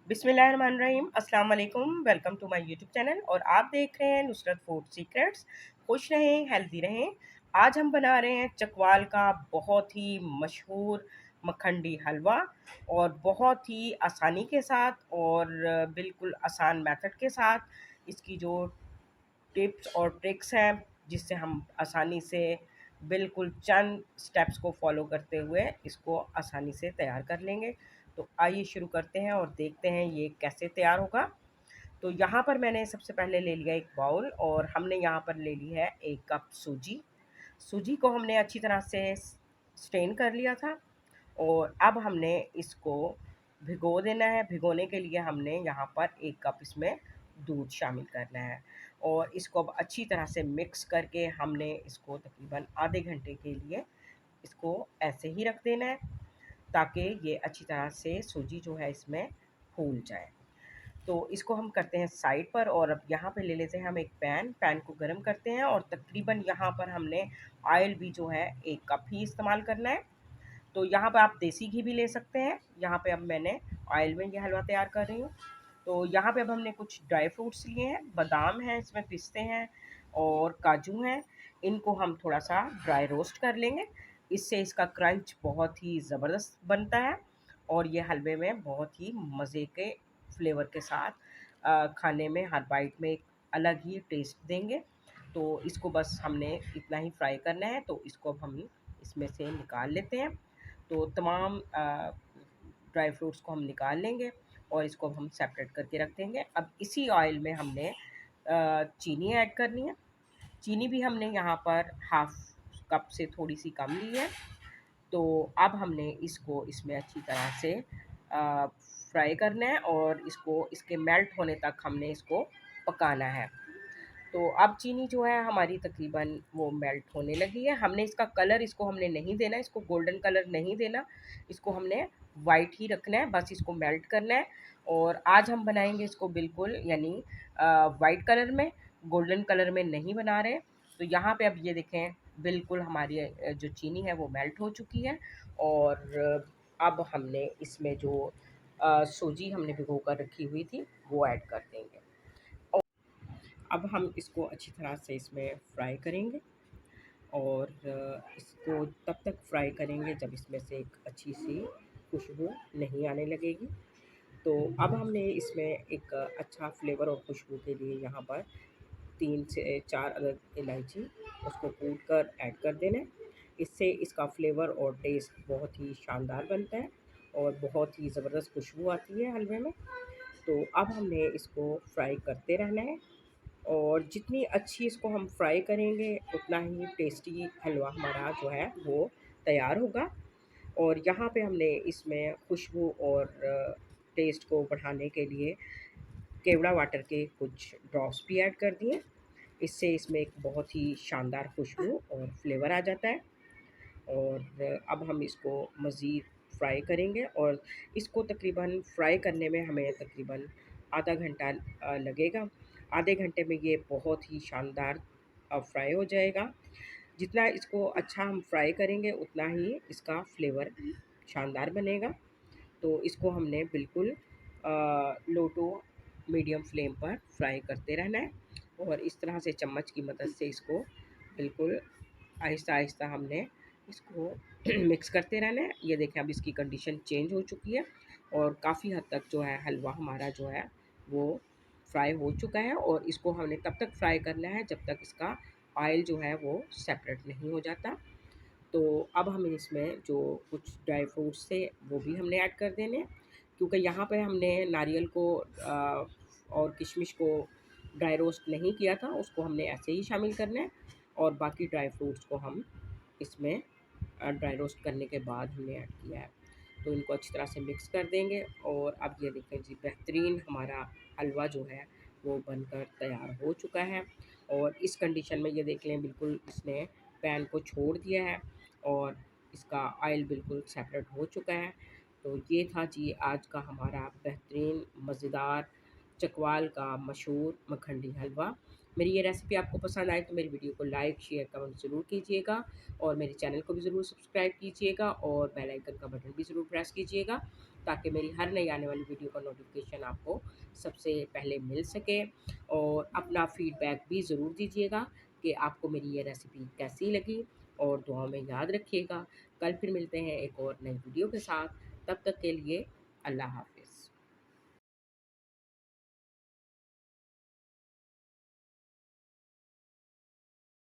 बिस्मिल्लाहिर्रहमानिर्रहीम। अस्सलाम वालेकुम। Welcome to my YouTube channel और आप देख रहे हैं नुसरत फूड सीक्रेट्स। खुश रहें, हेल्दी रहें। आज हम बना रहे हैं चकवाल का बहुत ही मशहूर मखंडी हलवा और बहुत ही आसानी के साथ और बिल्कुल आसान मेथड के साथ। इसकी जो टिप्स और ट्रिक्स हैं जिससे हम आसानी से बिल्कुल चंद स्टेप्स को फॉलो करते हुए इसको आसानी से तैयार कर लेंगे। तो आइए शुरू करते हैं और देखते हैं ये कैसे तैयार होगा। तो यहाँ पर मैंने सबसे पहले ले लिया एक बाउल और हमने यहाँ पर ले ली है 1 कप सूजी। सूजी को हमने अच्छी तरह से स्ट्रेन कर लिया था और अब हमने इसको भिगो देना है। भिगोने के लिए हमने यहाँ पर 1 कप इसमें दूध शामिल करना है और इसको अब अच्छी तरह से मिक्स करके हमने इसको तकरीबन आधे घंटे के लिए इसको ऐसे ही रख देना है ताकि ये अच्छी तरह से सूजी जो है इसमें फूल जाए। तो इसको हम करते हैं साइड पर और अब यहाँ पे ले लेते हैं हम एक पैन को गर्म करते हैं और तकरीबन यहाँ पर हमने ऑयल भी जो है 1 कप ही इस्तेमाल करना है। तो यहाँ पे आप देसी घी भी ले सकते हैं। यहाँ पे अब मैंने ऑयल में ये हलवा तैयार कर रही हूँ। तो यहाँ पे अब हमने कुछ ड्राई फ्रूट्स लिए हैं, बादाम हैं, इसमें पिस्ते हैं और काजू हैं। इनको हम थोड़ा सा ड्राई रोस्ट कर लेंगे। इससे इसका क्रंच बहुत ही ज़बरदस्त बनता है और ये हलवे में बहुत ही मज़े के फ्लेवर के साथ खाने में हर बाइट में एक अलग ही टेस्ट देंगे। तो इसको बस हमने इतना ही फ्राई करना है। तो इसको अब हम इसमें से निकाल लेते हैं। तो तमाम ड्राई फ्रूट्स को हम निकाल लेंगे और इसको हम सेपरेट करके रख देंगे। अब इसी ऑयल में हमने चीनी ऐड करनी है। चीनी भी हमने यहाँ पर हाफ़ कप से थोड़ी सी कम ली है। तो अब हमने इसको इसमें अच्छी तरह से फ्राई करना है और इसको इसके मेल्ट होने तक हमने इसको पकाना है। तो अब चीनी जो है हमारी तकरीबन वो मेल्ट होने लगी है। हमने इसका कलर इसको हमने नहीं देना, इसको गोल्डन कलर नहीं देना, इसको हमने वाइट ही रखना है। बस इसको मेल्ट करना है और आज हम बनाएंगे इसको बिल्कुल यानी वाइट कलर में, गोल्डन कलर में नहीं बना रहे। तो यहाँ पे अब ये देखें बिल्कुल हमारी जो चीनी है वो मेल्ट हो चुकी है और अब हमने इसमें जो सूजी हमने भिगो कर रखी हुई थी वो ऐड कर देंगे। अब हम इसको अच्छी तरह से इसमें फ्राई करेंगे और इसको तब तक फ्राई करेंगे जब इसमें से एक अच्छी सी खुशबू नहीं आने लगेगी। तो अब हमने इसमें एक अच्छा फ्लेवर और खुशबू के लिए यहाँ पर 3 से 4 अदद इलायची उसको कूट कर ऐड कर देना है। इससे इसका फ्लेवर और टेस्ट बहुत ही शानदार बनता है और बहुत ही ज़बरदस्त खुशबू आती है हलवे में। तो अब हमने इसको फ्राई करते रहना है और जितनी अच्छी इसको हम फ्राई करेंगे उतना ही टेस्टी हलवा हमारा जो है वो तैयार होगा। और यहाँ पे हमने इसमें खुशबू और टेस्ट को बढ़ाने के लिए केवड़ा वाटर के कुछ ड्रॉप्स भी ऐड कर दिए। इससे इसमें एक बहुत ही शानदार खुशबू और फ्लेवर आ जाता है और अब हम इसको मज़ीद फ्राई करेंगे और इसको तकरीबन फ्राई करने में हमें तकरीबन आधा घंटा लगेगा। आधे घंटे में ये बहुत ही शानदार फ्राई हो जाएगा। जितना इसको अच्छा हम फ्राई करेंगे उतना ही इसका फ्लेवर शानदार बनेगा। तो इसको हमने बिल्कुल लो टू मीडियम फ्लेम पर फ्राई करते रहना है और इस तरह से चम्मच की मदद से इसको बिल्कुल आहिस्ता आहिस्ता हमने इसको मिक्स करते रहना है। ये देखें अब इसकी कंडीशन चेंज हो चुकी है और काफ़ी हद तक जो है हलवा हमारा जो है वो फ्राई हो चुका है और इसको हमने तब तक फ्राई करना है जब तक इसका ऑयल जो है वो सेपरेट नहीं हो जाता। तो अब हम इसमें जो कुछ ड्राई फ्रूट्स थे वो भी हमने ऐड कर देने हैं क्योंकि यहाँ पे हमने नारियल को और किशमिश को ड्राई रोस्ट नहीं किया था, उसको हमने ऐसे ही शामिल करना है और बाकी ड्राई फ्रूट्स को हम इसमें ड्राई रोस्ट करने के बाद हमने ऐड किया है। तो इनको अच्छी तरह से मिक्स कर देंगे और अब ये देखें जी बेहतरीन हमारा हलवा जो है वो बनकर तैयार हो चुका है और इस कंडीशन में ये देख लें बिल्कुल इसने पैन को छोड़ दिया है और इसका ऑयल बिल्कुल सेपरेट हो चुका है। तो ये था जी आज का हमारा बेहतरीन मज़ेदार चकवाल का मशहूर मखंडी हलवा। मेरी ये रेसिपी आपको पसंद आए तो मेरी वीडियो को लाइक शेयर कमेंट ज़रूर कीजिएगा और मेरे चैनल को भी ज़रूर सब्सक्राइब कीजिएगा और बेल आइकन का बटन भी ज़रूर प्रेस कीजिएगा ताकि मेरी हर नई आने वाली वीडियो का नोटिफिकेशन आपको सबसे पहले मिल सके। और अपना फीडबैक भी ज़रूर दीजिएगा कि आपको मेरी ये रेसिपी कैसी लगी, और दुआओं में याद रखिएगा। कल फिर मिलते हैं एक और नई वीडियो के साथ। तब तक के लिए अल्लाह हाफ़िज़।